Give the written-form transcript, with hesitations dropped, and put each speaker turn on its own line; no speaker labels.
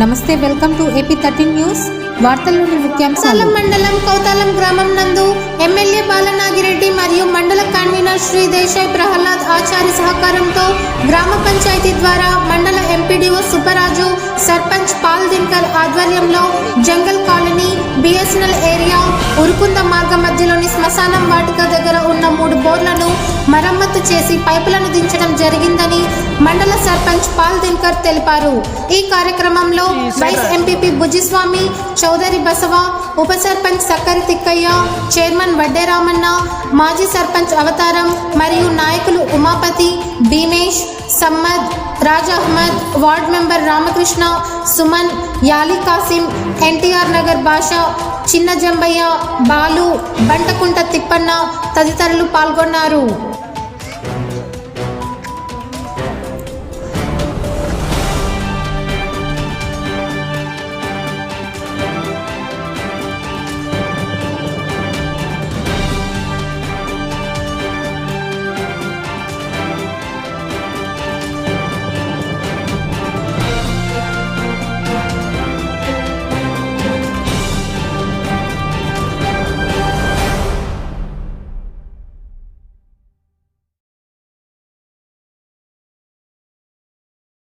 నమస్తే, welcome to AP13 news. వార్తల్లోని ముఖ్యాంశాలు.
మండలం కౌతాలం గ్రామం నందు ఎమ్మెల్యే బాలనాగిరెడ్డి మరియు మండల కన్వీనర్ శ్రీ దేశాయ్ ప్రహ్లాద్ ఆచారి సహకారంతో గ్రామ పంచాయతీ ద్వారా మండల ఎంపీడీఓ సుబ్బరాజు, సర్పంచ్ పాల్ దినకర్ ఆధ్వర్యంలో జంగల్ కాలనీ, బిఎస్ఎన్ఎల్ ఏరియా, ఉరుకుంద మార్గం మధ్యలోని శ్మశానం వాటిక దగ్గర ఉన్న 3 బోర్లను మరమ్మతు చేసి పైపులను దించడం జరిగిందని మండల సర్పంచ్ పాల్ దినకర్ తెలిపారు. ఈ కార్యక్రమంలో వైస్ ఎంపీపీ బుజ్జిస్వామి, చౌదరి బసవ, ఉప సర్పంచ్ సక్కరి తిక్కయ్య, చైర్మన్ వడ్డే రామన్న, మాజీ సర్పంచ్ అవతారం మరియు నాయకులు ఉమాపతి, భీమేష్, సమ్మద్, రాజ్ అహ్మద్, వార్డ్ మెంబర్ రామకృష్ణ, సుమన్, యాలి కాసిం, ఎన్టీఆర్ నగర్ భాష, చిన్న జంబయ్య, బాలు, బంటకుంట తిప్పన్న తదితరులు పాల్గొన్నారు.